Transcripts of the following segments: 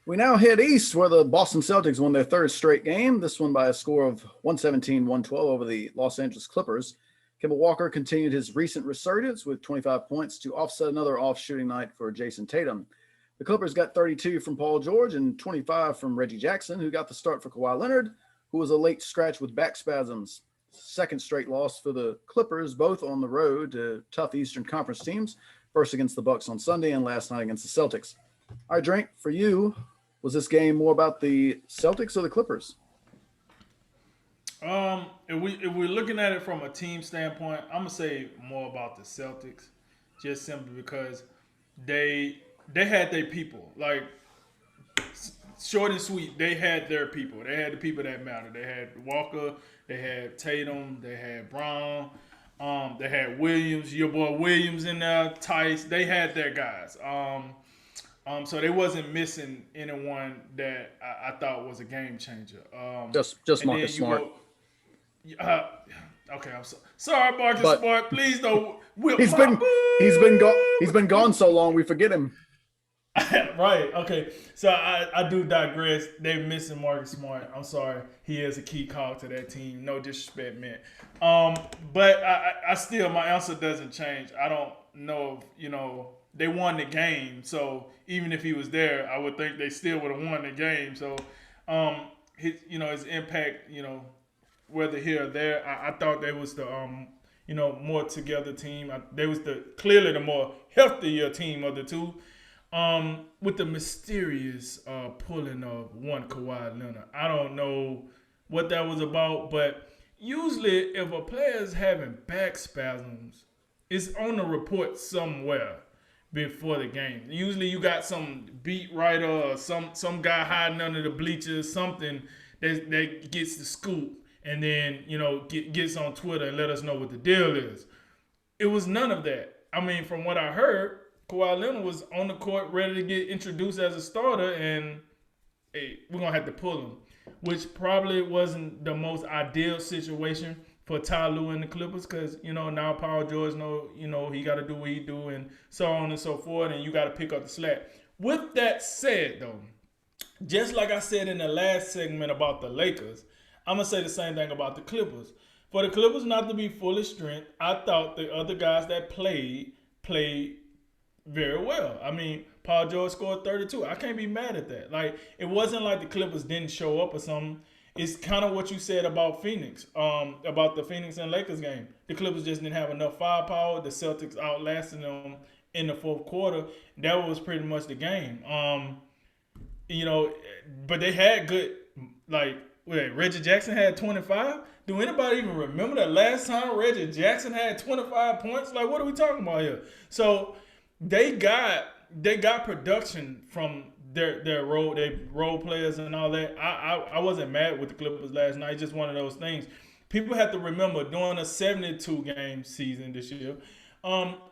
We now head east where the Boston Celtics won their third straight game, this one by a score of 117-112 over the Los Angeles Clippers. Kemba Walker continued his recent resurgence with 25 points to offset another off-shooting night for Jason Tatum. The Clippers got 32 from Paul George and 25 from Reggie Jackson, who got the start for Kawhi Leonard, who was a late scratch with back spasms. Second straight loss for the Clippers, both on the road to tough Eastern Conference teams, first against the Bucks on Sunday and last night against the Celtics. All right, Drink, for you, was this game more about the Celtics or the Clippers? If we're looking at it from a team standpoint, I'm gonna say more about the Celtics, just simply because they had their people. Like short and sweet, they had their people. They had the people that mattered. They had Walker, they had Tatum, they had Brown, they had Williams, your boy Williams in there, Tice. They had their guys. So they wasn't missing anyone that I thought was a game changer. Just And then Marcus you Smart, go, uh, okay, I'm sorry, Marcus but Smart. Please don't whip he's my been he's been boo. gone he's been gone so long we forget him. Right. Okay. So I do digress. They're missing Marcus Smart. I'm sorry. He is a key call to that team. No disrespect, man. But I still my answer doesn't change. I don't know if, they won the game. So even if he was there, I would think they still would have won the game. So his impact, whether here or there, I thought they was the more together team. They was the clearly the more healthier team of the two. With the mysterious pulling of one Kawhi Leonard. I don't know what that was about, but usually if a player is having back spasms, it's on the report somewhere before the game. Usually you got some beat writer or some guy hiding under the bleachers, something that gets the scoop and then, gets on Twitter and let us know what the deal is. It was none of that. I mean, from what I heard, Kawhi Leonard was on the court ready to get introduced as a starter, and hey, we're gonna have to pull him, which probably wasn't the most ideal situation for Ty Lue and the Clippers, because now Paul George he got to do what he do, and so on and so forth, and you got to pick up the slack. With that said, though, just like I said in the last segment about the Lakers, I'm gonna say the same thing about the Clippers. For the Clippers not to be full of strength, I thought the other guys that played very well. I mean, Paul George scored 32. I can't be mad at that. Like, it wasn't like the Clippers didn't show up or something. It's kind of what you said about Phoenix, about the Phoenix and Lakers game. The Clippers just didn't have enough firepower. The Celtics outlasted them in the fourth quarter. That was pretty much the game. But they had good, like, Reggie Jackson had 25. Do anybody even remember the last time Reggie Jackson had 25 points? Like, what are we talking about here? So they got production from their role players and all that. I wasn't mad with the Clippers last night. It's just one of those things. People have to remember during a 72 game season this year,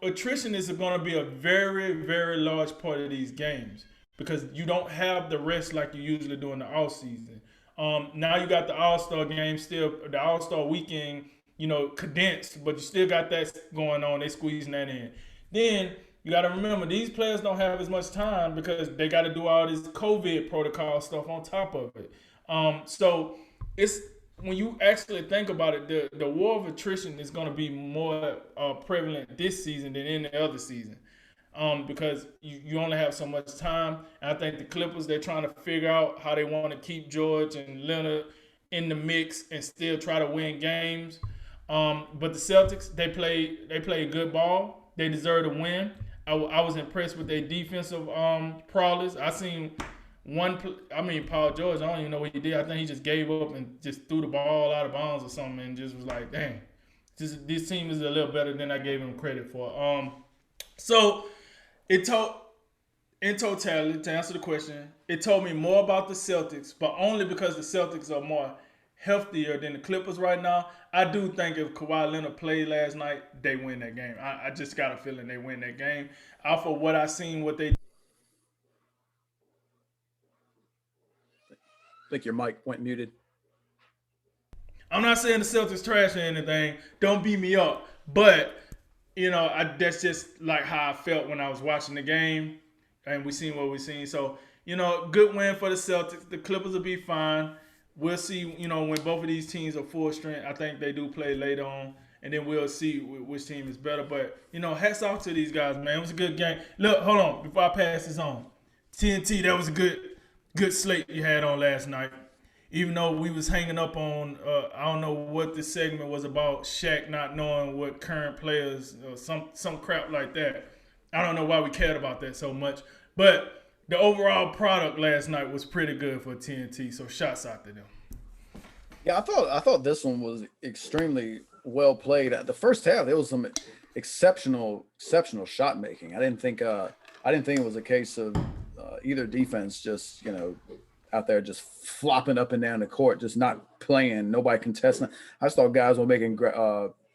attrition is going to be a very, very large part of these games because you don't have the rest like you usually do in the off season. Now you got the All-Star game still, the All-Star weekend, condensed, but you still got that going on. They squeezing that in. Then you got to remember, these players don't have as much time because they got to do all this COVID protocol stuff on top of it. So it's when you actually think about it, the war of attrition is going to be more prevalent this season than any other season. Because you only have so much time. And I think the Clippers, they're trying to figure out how they want to keep George and Leonard in the mix and still try to win games. But the Celtics, they play good ball. They deserve to win. I was impressed with their defensive prowess. I seen Paul George, I don't even know what he did. I think he just gave up and just threw the ball out of bounds or something and just was like, dang, this team is a little better than I gave him credit for. So it told, in totality, to answer the question, it told me more about the Celtics, but only because the Celtics are more healthier than the Clippers right now. I do think if Kawhi Leonard played last night, they win that game. I just got a feeling they win that game. Off of what I seen, what they. I think your mic went muted. I'm not saying the Celtics trash or anything. Don't beat me up, but that's just like how I felt when I was watching the game. and we seen what we seen. So good win for the Celtics. The Clippers will be fine. We'll see. When both of these teams are full strength, I think they do play later on, and then we'll see which team is better. But hats off to these guys, man. It was a good game. Look, hold on, before I pass this on, TNT, that was a good slate you had on last night. Even though we was hanging up on, I don't know what this segment was about, Shaq not knowing what current players, some crap like that. I don't know why we cared about that so much, but the overall product last night was pretty good for TNT. So shots out to them. Yeah, I thought this one was extremely well played. The first half, there was some exceptional shot making. I didn't think it was a case of either defense just out there just flopping up and down the court, just not playing, nobody contesting. I just thought guys were making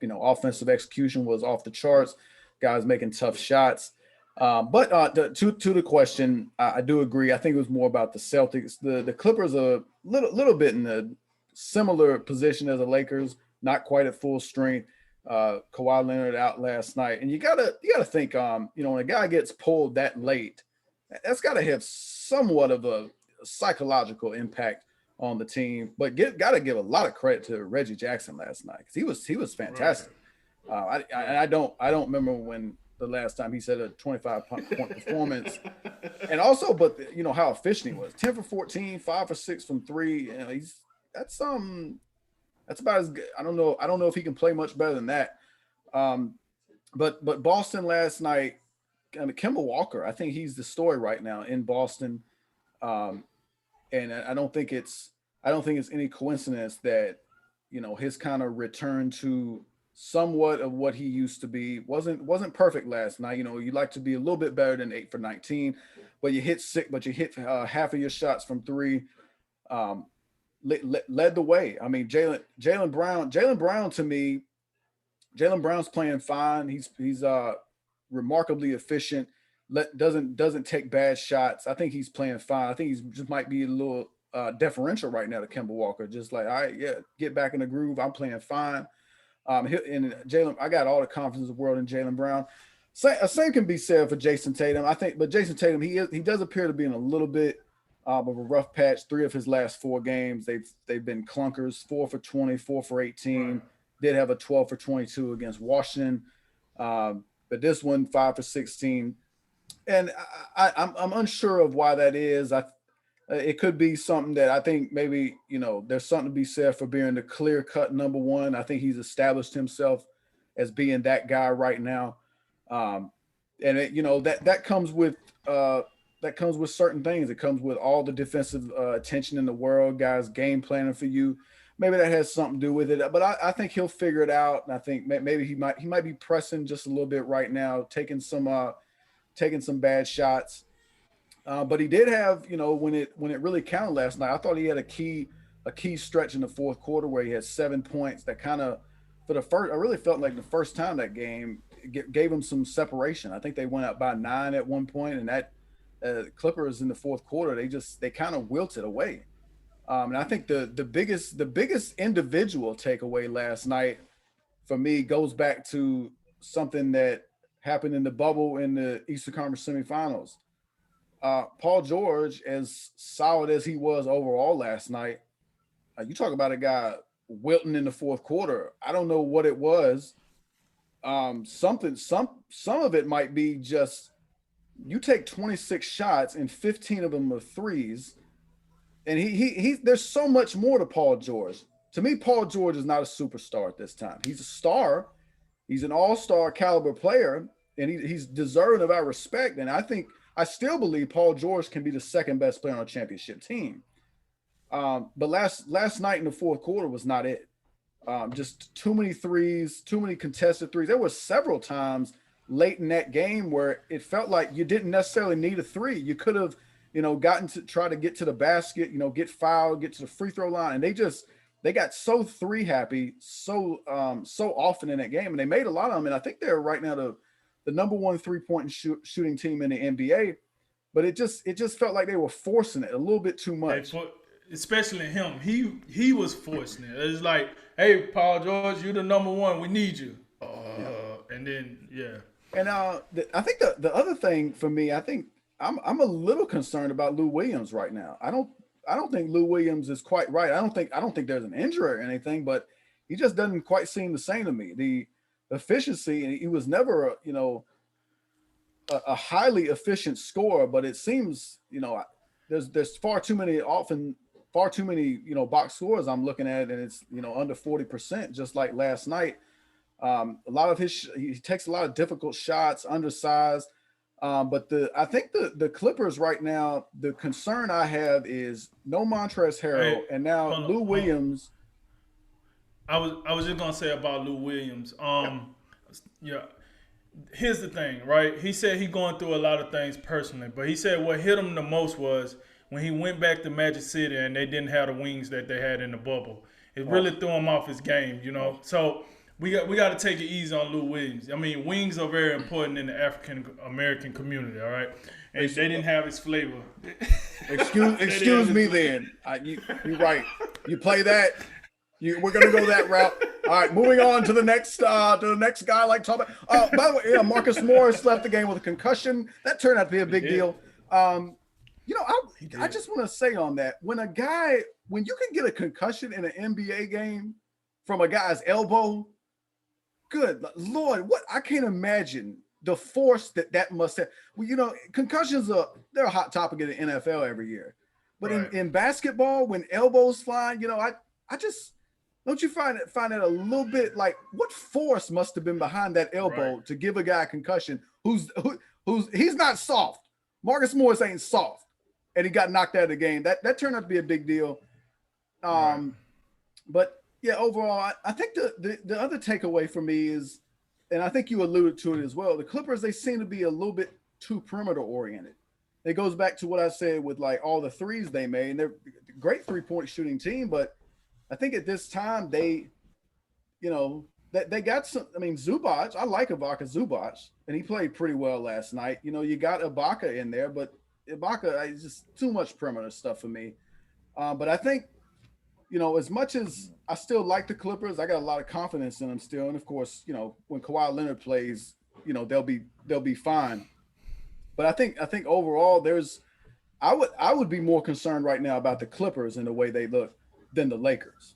offensive execution was off the charts. Guys making tough shots. But to the question, I do agree. I think it was more about the Celtics. The Clippers are a little bit in a similar position as the Lakers, not quite at full strength. Kawhi Leonard out last night, and you gotta think, when a guy gets pulled that late, that's got to have somewhat of a psychological impact on the team. But got to give a lot of credit to Reggie Jackson last night because he was fantastic. Right. I don't remember when the last time he said a 25-point performance, and also, but how efficient he was. 10 for 14, 5 for 6 from three. That's about as good. I don't know if he can play much better than that. But Boston last night, Kemba Walker, I think he's the story right now in Boston. And I don't think it's any coincidence that his kind of return to somewhat of what he used to be wasn't perfect last night. You'd like to be a little bit better than 8 for 19, but you hit half of your shots from three. Led the way. I mean, Jaylen Brown to me, Jaylen Brown's playing fine. He's remarkably efficient. Doesn't take bad shots. I think he's playing fine. I think he's just might be a little deferential right now to Kemba Walker. Just like, all right, yeah, get back in the groove. I'm playing fine. And Jaylen, I got all the confidence in the world in Jaylen Brown. Same can be said for Jason Tatum. I think, but Jason Tatum, he does appear to be in a little bit of a rough patch. 3 of his last 4 games, they've been clunkers. 4 for 20, 4 for 18. Right. Did have a 12 for 22 against Washington, but this one 5 for 16. And I'm unsure of why that is. It could be something that I think maybe there's something to be said for being the clear-cut number one. I think he's established himself as being that guy right now, and that comes with certain things. It comes with all the defensive attention in the world, guys game planning for you. Maybe that has something to do with it, but I think he'll figure it out. And I think maybe he might be pressing just a little bit right now, taking some bad shots. But he did have, when it really counted last night, I thought he had a key stretch in the fourth quarter where he had 7 points that kind of, I really felt like the first time that game gave him some separation. I think they went up by 9 at one point, and that Clippers in the fourth quarter, they kind of wilted away. And I think the biggest individual takeaway last night for me goes back to something that happened in the bubble in the Eastern Conference semifinals. Paul George, as solid as he was overall last night, you talk about a guy wilting in the fourth quarter. I don't know what it was. Some of it might be just you take 26 shots and 15 of them are threes, and he there's so much more to Paul George. To me, Paul George is not a superstar at this time. He's a star. He's an all-star caliber player, and he's deserving of our respect. And I still believe Paul George can be the second best player on a championship team. But last night in the fourth quarter was not it. Just too many threes, too many contested threes. There were several times late in that game where it felt like you didn't necessarily need a three. You could have, gotten to try to get to the basket, get fouled, get to the free throw line. And they got so three happy so often in that game. And they made a lot of them. And I think they're right now the number one 3-point shooting team in the NBA. But it just felt like they were forcing it a little bit too much. Especially him. He was forcing it. It's like, hey, Paul George, you're the number one. We need you. And then, yeah. And I think the other thing for me, I think I'm a little concerned about Lou Williams right now. I don't think Lou Williams is quite right. I don't think there's an injury or anything, but he just doesn't quite seem the same to me. The efficiency, and he was never a highly efficient scorer, but it seems there's far too many box scores I'm looking at, and it's under 40%, just like last night. A lot of he takes a lot of difficult shots, undersized. But I think the Clippers right now, the concern I have is no Montrezl Harrell, Hey, and now hold on, Lou hold on. Williams. I was just gonna say about Lou Williams. Yep. Yeah. Here's the thing, right? He said he going through a lot of things personally, but he said what hit him the most was when he went back to Magic City and they didn't have the wings that they had in the bubble. It Oh, really threw him off his game, you oh. know. So we got to take it easy on Lou Williams. I mean, wings are very important in the African American community, all right. And they didn't have his flavor. Excuse me, then. You're right. You play that. We're gonna go that route. All right, moving on to the next guy. Like talking. By the way, yeah, Marcus Morris left the game with a concussion. That turned out to be a big deal. I just want to say on that, when you can get a concussion in an NBA game from a guy's elbow, good Lord, what I can't imagine the force that must have. Well, concussions they're a hot topic in the NFL every year, but Right. in basketball, when elbows fly, I just don't you find it a little bit like what force must have been behind that elbow Right. to give a guy a concussion who's he's not soft. Marcus Morris ain't soft, and he got knocked out of the game. That turned out to be a big deal. Right. But yeah, overall, I think the other takeaway for me is, and I think you alluded to it as well, the Clippers, they seem to be a little bit too perimeter oriented. It goes back to what I said with like all the threes they made, and they're a great 3-point shooting team, but I think at this time they got some. I mean, Zubac, I like Ibaka Zubac, and he played pretty well last night. You got Ibaka in there, but Ibaka is just too much perimeter stuff for me. But I think as much as I still like the Clippers, I got a lot of confidence in them still. And of course, when Kawhi Leonard plays, they'll be fine. But I think overall, I would be more concerned right now about the Clippers and the way they look than the Lakers.